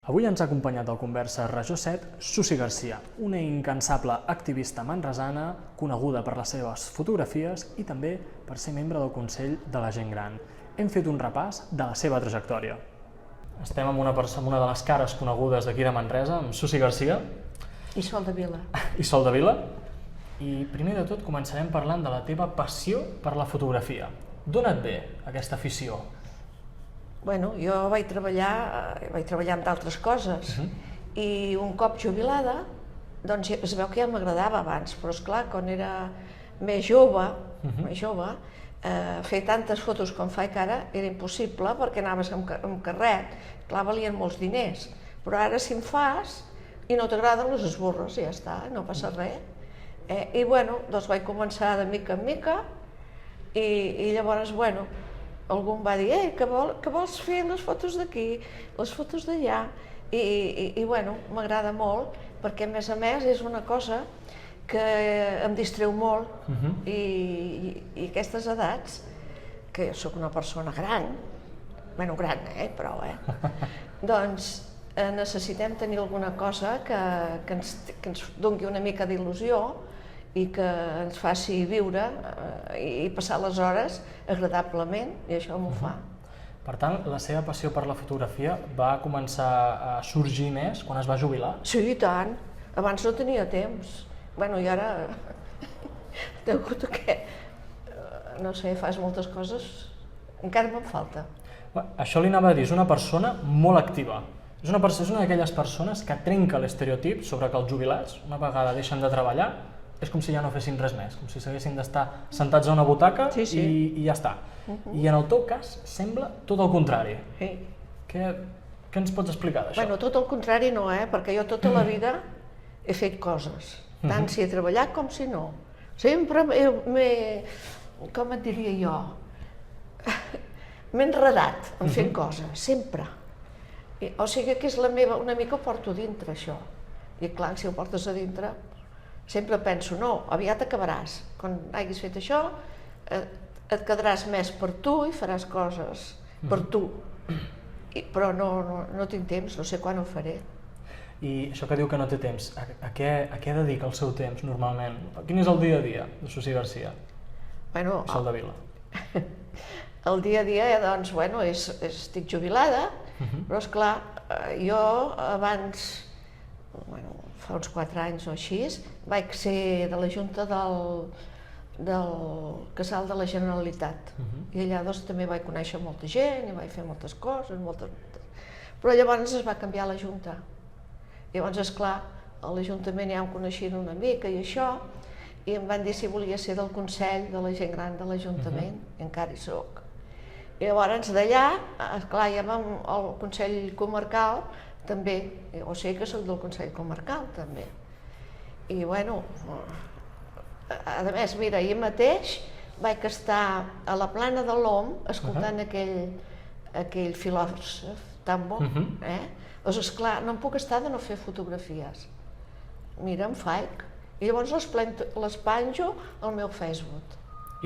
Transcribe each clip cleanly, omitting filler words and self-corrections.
Avui ens ha acompanyat al Conversa Regió 7 Susi Garcia, una incansable activista manresana coneguda per les seves fotografies i també per ser membre del Consell de la Gent Gran. Hem fet un repàs de la seva trajectòria. Estem amb una de les cares conegudes d'aquí de Manresa, amb Susi Garcia. I Sol de Vila. I Sol de Vila. I primer de tot començarem parlant de la teva passió per la fotografia. D'on et ve aquesta afició? Bueno, jo vaig treballar en d'altres coses i un cop jubilada, doncs es veu que ja m'agradava abans, però esclar, quan era més jove, fer tantes fotos com faig ara era impossible perquè anaves amb carret, clar, valien molts diners, però ara si en fas i no t'agraden les esborres i ja està, no passa res. I bueno, doncs vaig començar de mica en mica i llavors, bueno, algú em va dir, que vols fer les fotos d'aquí, les fotos d'allà, i bueno, m'agrada molt, perquè a més és una cosa que em distreu molt, i aquestes edats, que jo soc una persona gran, bueno, gran, però, doncs necessitem tenir alguna cosa que ens doni una mica d'il·lusió i que ens faci viure i passar les hores agradablement, i això m'ho fa. Per tant, la seva passió per la fotografia va començar a sorgir més quan es va jubilar? Sí, i tant. Abans no tenia temps. Bueno, i ara, degut a que, no sé, fas moltes coses, encara me'n falta. Això li anava a dir, és una persona molt activa. És una d'aquelles persones que trenca l'estereotip sobre que els jubilats, una vegada deixen de treballar, és com si ja no fessin res més, com si s'haguessin d'estar sentats a una butaca i ja està. I en el teu cas sembla tot el contrari. Què ens pots explicar d'això? Bueno, tot el contrari no, perquè jo tota la vida he fet coses, tant si he treballat com si no. Sempre com et diria jo, m'he enredat en fent coses, sempre. O sigui que és la meva, una mica ho porto dintre, això. I clar, si ho portes a dintre, sempre penso, no, aviat acabaràs. Quan hagis fet això, et quedaràs més per tu i faràs coses per tu. Però no tinc temps, no sé quan ho faré. I això que diu que no té temps, a què dedica el seu temps normalment? Quin és el dia a dia de Susi Garcia? Bueno, Sol de Vila. El dia a dia, doncs, bueno, estic jubilada, però esclar, jo abans, fa uns 4 anys o així, vaig ser de la Junta del Casal de la Generalitat. I allà doncs també vaig conèixer molta gent i vaig fer moltes coses, però llavors es va canviar la Junta. Llavors, esclar, a l'Ajuntament ja em coneixien una mica i això, i em van dir si volia ser del Consell de la Gent Gran de l'Ajuntament, i encara hi soc. I llavors d'allà, esclar, ja vam al Consell Comarcal, també, o sigui que soc del Consell Comarcal, també. I, bueno, a més, mira, ahir mateix vaig estar a la Plana de l'Om escoltant aquell filòsof tan bo, Doncs, esclar, no em puc estar de no fer fotografies. Mira, em faig. I llavors les penjo al meu Facebook.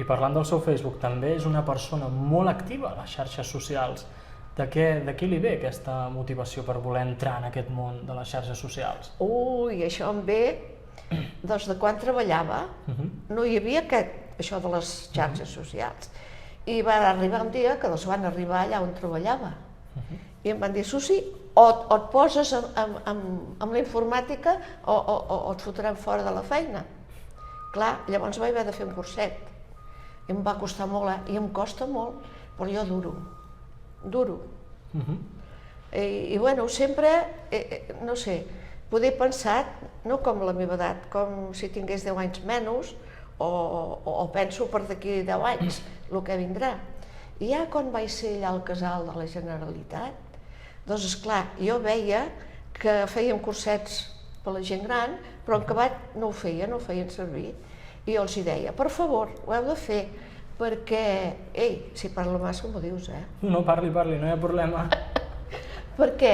I parlant del seu Facebook, també és una persona molt activa a les xarxes socials. De què li ve aquesta motivació per voler entrar en aquest món de les xarxes socials? Ui, això em ve doncs de quan treballava. No hi havia això de les xarxes socials. I va arribar un dia que van arribar allà on treballava. I em van dir, Susi, o et poses amb la informàtica o et fotran fora de la feina. Clar, llavors vaig haver de fer un curset. I em va costar molt, i em costa molt, però jo duro. I bueno, sempre, no sé, poder pensar, no com la meva edat, com si tingués 10 anys menys, o penso per d'aquí 10 anys, el que vindrà. I ja quan vaig ser allà al Casal de la Generalitat, doncs esclar, jo veia que fèiem cursets per la gent gran, però en acabat no ho feien servir. I jo els deia, per favor, ho heu de fer, perquè, si parlo massa m'ho dius, No, parli, no hi ha problema. Perquè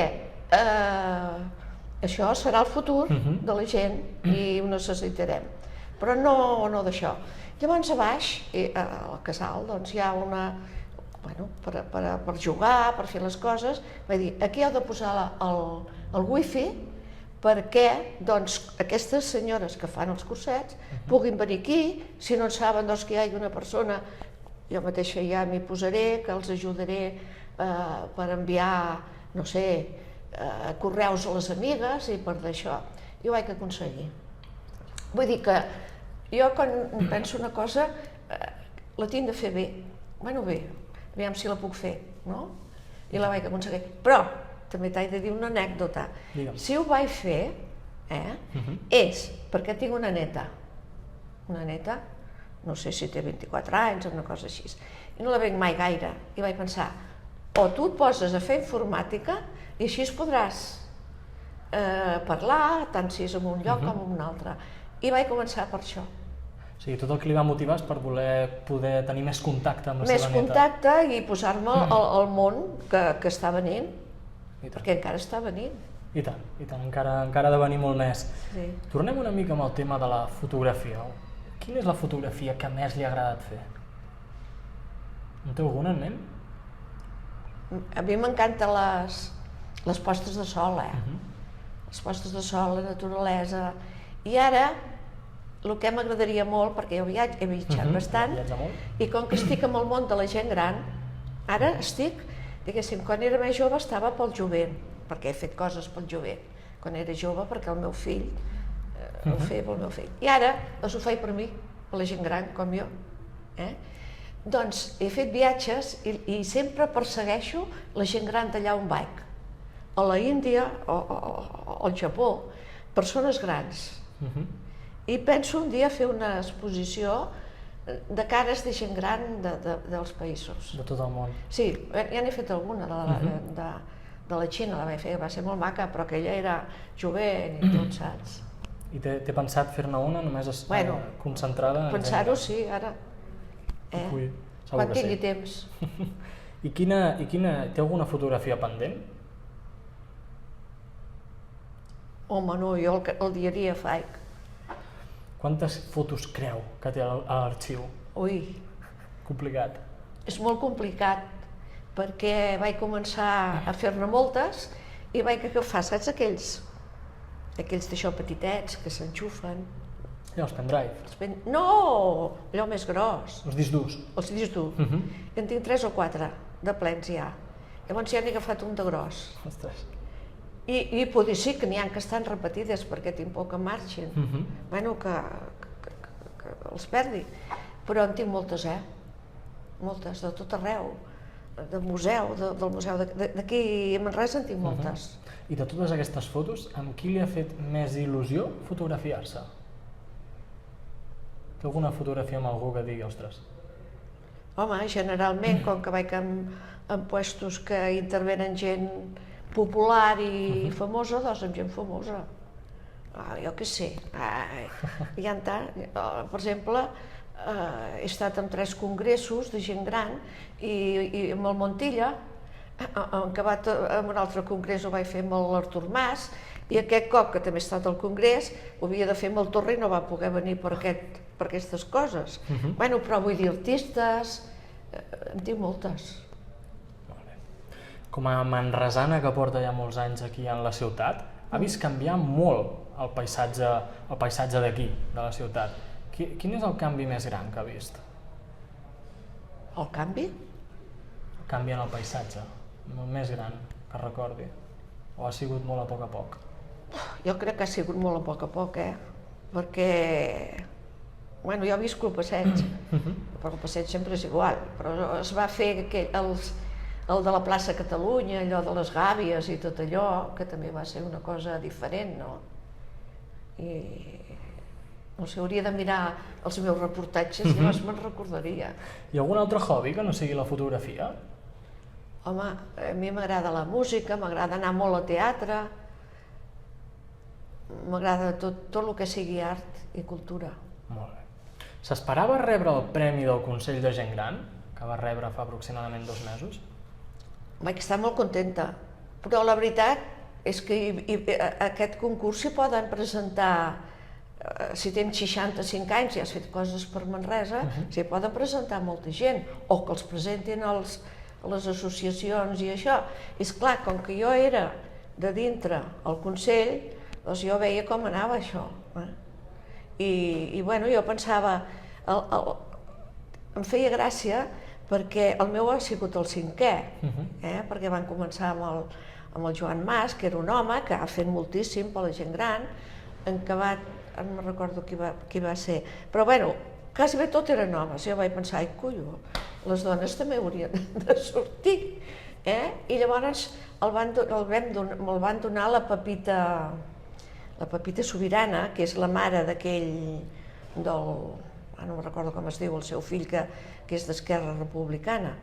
això serà el futur de la gent i ho necessitarem, però no d'això. Llavors a baix, al casal, hi ha per jugar, per fer les coses, vaig dir, aquí heu de posar el wifi perquè aquestes senyores que fan els cursets puguin venir aquí, si no en saben que hi hagi una persona, jo mateixa ja m'hi posaré, que els ajudaré per enviar, no sé, correus a les amigues i per d'això. I ho vaig aconseguir. Vull dir que jo quan penso una cosa la tinc de fer bé. Bé, aviam si la puc fer, no? I la vaig aconseguir. Però també t'haig de dir una anècdota. Si ho vaig fer, és perquè tinc una neta. Una neta, no sé si té 24 anys o una cosa així. I no la veig mai gaire. I vaig pensar, o tu et poses a fer informàtica i així podràs parlar, tant si és en un lloc com en un altre. I vaig començar per això. O sigui, tot el que li va motivar és per voler poder tenir més contacte amb la seva neta. Més contacte i posar-me al món que està venint, perquè encara està venint. I tant, encara ha de venir molt més. Sí. Tornem una mica amb el tema de la fotografia. Quina és la fotografia que més li ha agradat fer? En té alguna en ment? A mi m'encanten les postes de sol, les postes de sol, la naturalesa. I ara, el que m'agradaria molt, perquè jo he viatjat bastant, i com que estic en el món de la gent gran, ara estic, diguéssim, quan era més jove estava pel jovent, perquè he fet coses pel jovent. Quan era jove, perquè el meu fill ho feia pel meu fill. I ara ho faig per mi, per la gent gran, com jo. Doncs he fet viatges i sempre persegueixo la gent gran d'allà on vaig. A la Índia o al Japó, persones grans. I penso un dia fer una exposició de cares de gent gran dels països. De tot el món. Sí, ja n'he fet alguna, de la Xina la vaig fer, va ser molt maca, però aquella era jovent i tot, saps? I té pensat fer-ne una, només concentrada en... Pensar-ho sí, ara. Quan tingui temps. I té alguna fotografia pendent? Home, no, jo el dia a dia faig. Quantes fotos creu que té a l'arxiu? Ui. Complicat. És molt complicat, perquè vaig començar a fer-ne moltes i vaig agafar, saps aquells d'això petitets que s'enxufen? Els pendrive? No, allò més gros. Els discs durs? Els discs durs. En tinc 3 o 4 de plens ja. Llavors ja n'he agafat un de gros. Ostres. I potser sí que n'hi ha que estan repetides perquè tinc por que marxin. Bueno, que els perdi. Però en tinc moltes, moltes, de tot arreu. Del museu, d'aquí a Manresa en tinc moltes. I de totes aquestes fotos, amb qui li ha fet més il·lusió fotografiar-se? Té alguna fotografia amb algú que digui, ostres? Home, generalment, com que vaig en puestos que intervenen gent popular i famosa, doncs amb gent famosa. Jo què sé, hi ha tant. Per exemple, he estat en 3 congressos de gent gran i amb el Montilla, en un altre congrés ho vaig fer amb l'Artur Mas, i aquest cop, que també he estat al congrés, ho havia de fer amb el Torre i no va poder venir per aquestes coses. Bueno, però vull dir, artistes, en tinc moltes. Com a manresana que porta ja molts anys aquí en la ciutat, ha vist canviar molt el paisatge d'aquí, de la ciutat. Quin és el canvi més gran que ha vist? El canvi? El canvi en el paisatge, el més gran que recordi. O ha sigut molt a poc? Jo crec que ha sigut molt a poc, perquè... Bueno, jo visco el passeig, però el passeig sempre és igual, però es va fer el de la plaça Catalunya, allò de les gàbies i tot allò, que també va ser una cosa diferent, no? I... no sé, hauria de mirar els meus reportatges i llavors me'n recordaria. Hi ha algun altre hobby que no sigui la fotografia? Home, a mi m'agrada la música, m'agrada anar molt al teatre, m'agrada tot el que sigui art i cultura. Molt bé. S'esperava rebre el Premi del Consell de Gent Gran, que va rebre fa aproximadament 2 mesos? Vaig estar molt contenta, però la veritat és que aquest concurs s'hi poden presentar, si tens 65 anys i has fet coses per Manresa, s'hi poden presentar molta gent, o que els presentin els les associacions i això. I esclar, com que jo era de dintre el Consell, doncs jo veia com anava això. I bueno, jo pensava, em feia gràcia perquè el meu ha sigut el 5è, perquè van començar amb el Joan Mas, que era un home que ha fet moltíssim per la gent gran, en Cabat, no me'n recordo qui va ser, però bueno, quasi bé tot eren homes. Jo vaig pensar, ai, cullo, les dones també haurien de sortir. I llavors me'l van donar la Pepita Sobirana, que és la mare d'aquell, no me'n recordo com es diu, el seu fill, que és d'Esquerra Republicana.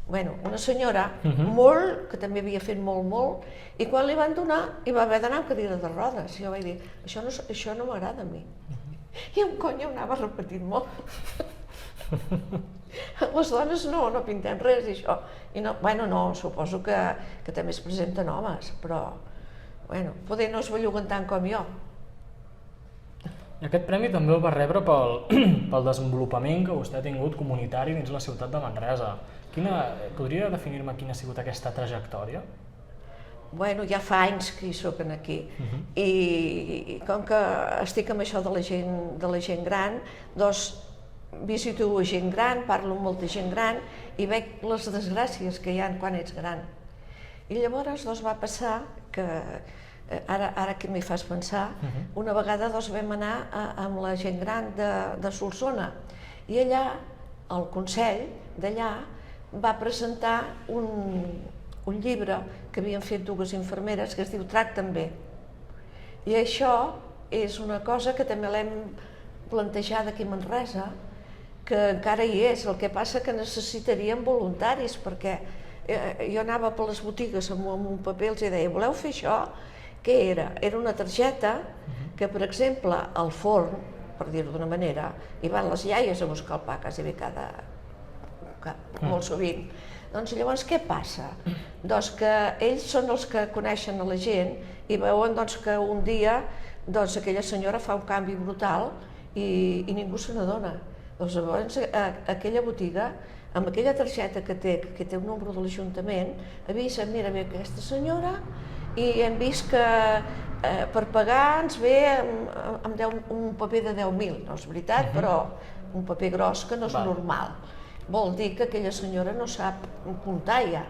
Bueno, una senyora que també havia fet molt, i quan li van donar hi va haver d'anar amb cadira de rodes. Jo vaig dir, això no m'agrada a mi. I en conya ho anava repetint molt. Les dones no pintem res, i això. Bueno, no, suposo que també es presenten homes, però poder no es belluguen tant com jo. Aquest premi també el va rebre pel desenvolupament que vostè ha tingut comunitari dins la ciutat de Manresa. Podria definir-me quina ha sigut aquesta trajectòria? Bueno, ja fa anys que hi soc aquí, i com que estic amb això de la gent gran, doncs visito gent gran, parlo amb molta gent gran i veig les desgràcies que hi ha quan ets gran. I llavors va passar que, ara que m'hi fas pensar, una vegada vam anar amb la gent gran de Solsona, i allà el Consell d'allà va presentar un llibre que havien fet 2 infermeres que es diu Tracta'n bé. I això és una cosa que també l'hem plantejada aquí a Manresa, que encara hi és, el que passa que necessitaríem voluntaris, perquè jo anava per les botigues amb un paper i els deia, voleu fer això? Què era? Era una targeta que, per exemple, al forn, per dir-ho d'una manera, hi van les iaies a buscar el pa quasi bé molt sovint. Doncs llavors què passa? Doncs que ells són els que coneixen a la gent i veuen que un dia aquella senyora fa un canvi brutal i ningú se n'adona. Doncs llavors aquella botiga, amb aquella targeta que té un número de l'Ajuntament, avisa, mira, ve aquesta senyora i hem vist que per pagar ens ve amb un paper de 10.000, no és veritat, però un paper gros que no és normal. Vol dir que aquella senyora no sap comptar ja.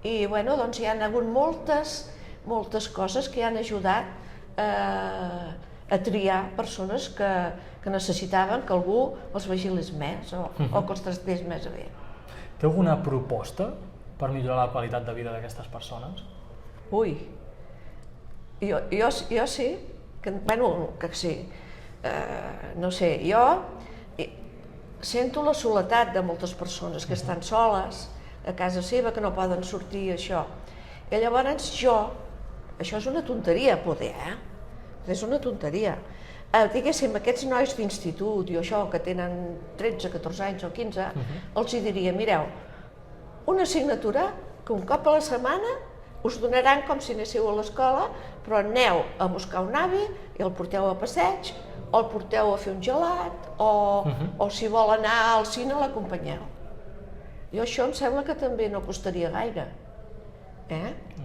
I bueno, doncs hi ha hagut moltes coses que han ajudat a triar persones que necessitaven que algú els vigilés més o que els tractés més bé. Té alguna proposta per millorar la qualitat de vida d'aquestes persones? Ui, jo sí, que sí. No sé, jo sento la soledat de moltes persones que estan soles a casa seva, que no poden sortir, això. I llavors això és una tonteria, poder, és una tonteria. Diguéssim, aquests nois d'institut i això, que tenen 13, 14 anys o 15, els diria, mireu, una assignatura que un cop a la setmana us donaran com si anéssiu a l'escola, però aneu a buscar un avi i el porteu a passeig, o el porteu a fer un gelat, o si vol anar al cine l'acompanyeu. Jo això em sembla que també no costaria gaire.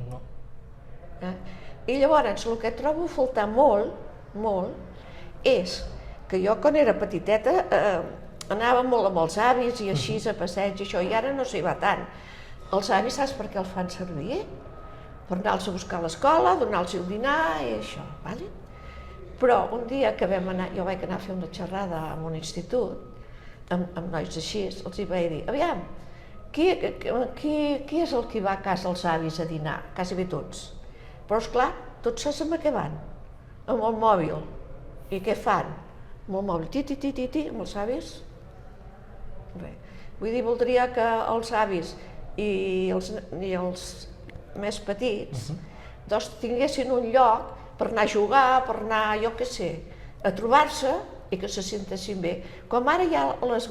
No. I llavors el que trobo a faltar molt, és que jo quan era petiteta anava molt amb els avis i així a passeig i això, i ara no s'hi va tant. Els avis saps per què el fan servir? Per anar-los a buscar a l'escola, donar-los el dinar i això, d'acord? Però un dia que vam anar, jo vaig anar a fer una xerrada en un institut, amb nois així, els hi vaig dir, aviam, qui és el que va a casa als avis a dinar? Quasi bé tots. Però esclar, tots saps amb què van? Amb el mòbil. I què fan? Amb el mòbil, amb els avis? Vull dir, voldria que els avis i els més petits tinguessin un lloc per anar a jugar, per anar, jo què sé, a trobar-se i que se sentessin bé. Com ara hi ha els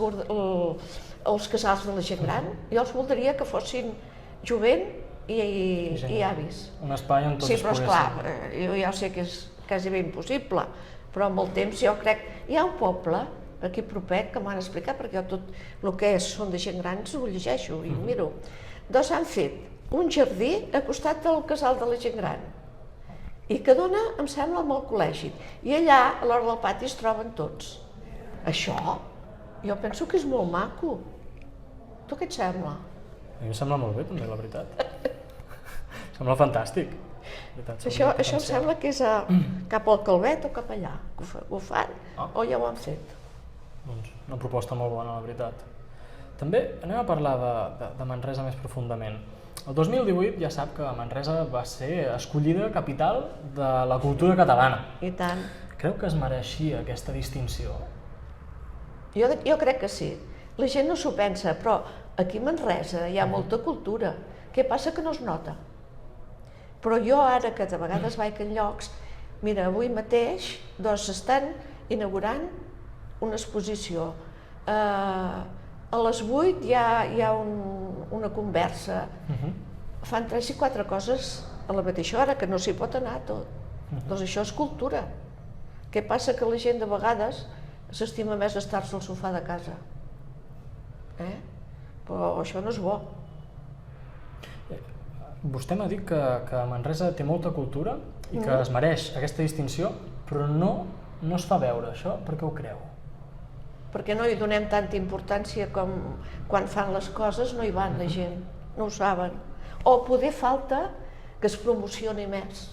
casals de la gent gran, jo els voldria que fossin jovent i avis. Un espai on tots es poguessin. Sí, però esclar, jo ja sé que és quasi bé impossible, però amb el temps jo crec... Hi ha un poble aquí propet, que m'han explicat, perquè jo tot el que són de gent gran ho llegeixo i miro. Doncs han fet un jardí al costat del casal de la gent gran i que dona, em sembla, amb el col·legi. I allà, a l'hora del pati, es troben tots. Això, jo penso que és molt maco. Tu què et sembla? A mi em sembla molt bé, també, la veritat. Sembla fantàstic. Això em sembla que és cap al Calvet o cap allà. Ho fan o ja ho han fet? Doncs una proposta molt bona, la veritat. També anem a parlar de Manresa més profundament. El 2018 ja sap que Manresa va ser escollida capital de la cultura catalana. I tant. Creu que es mereixia aquesta distinció? Jo crec que sí. La gent no s'ho pensa, però aquí a Manresa hi ha molta cultura. Què passa que no es nota? Però jo ara, que de vegades vaig a llocs, mira, avui mateix estan inaugurant una exposició. A les 8 hi ha una conversa. Fan 3 i 4 coses a la mateixa hora, que no s'hi pot anar tot. Doncs això és cultura. Què passa? Que la gent de vegades s'estima més estar-se al sofà de casa. Però això no és bo. Vostè m'ha dit que Manresa té molta cultura i que es mereix aquesta distinció, però no es fa veure això. Per què ho creu? Perquè no hi donem tanta importància com quan fan les coses, no hi van la gent, no ho saben. O poder falta que es promocioni més.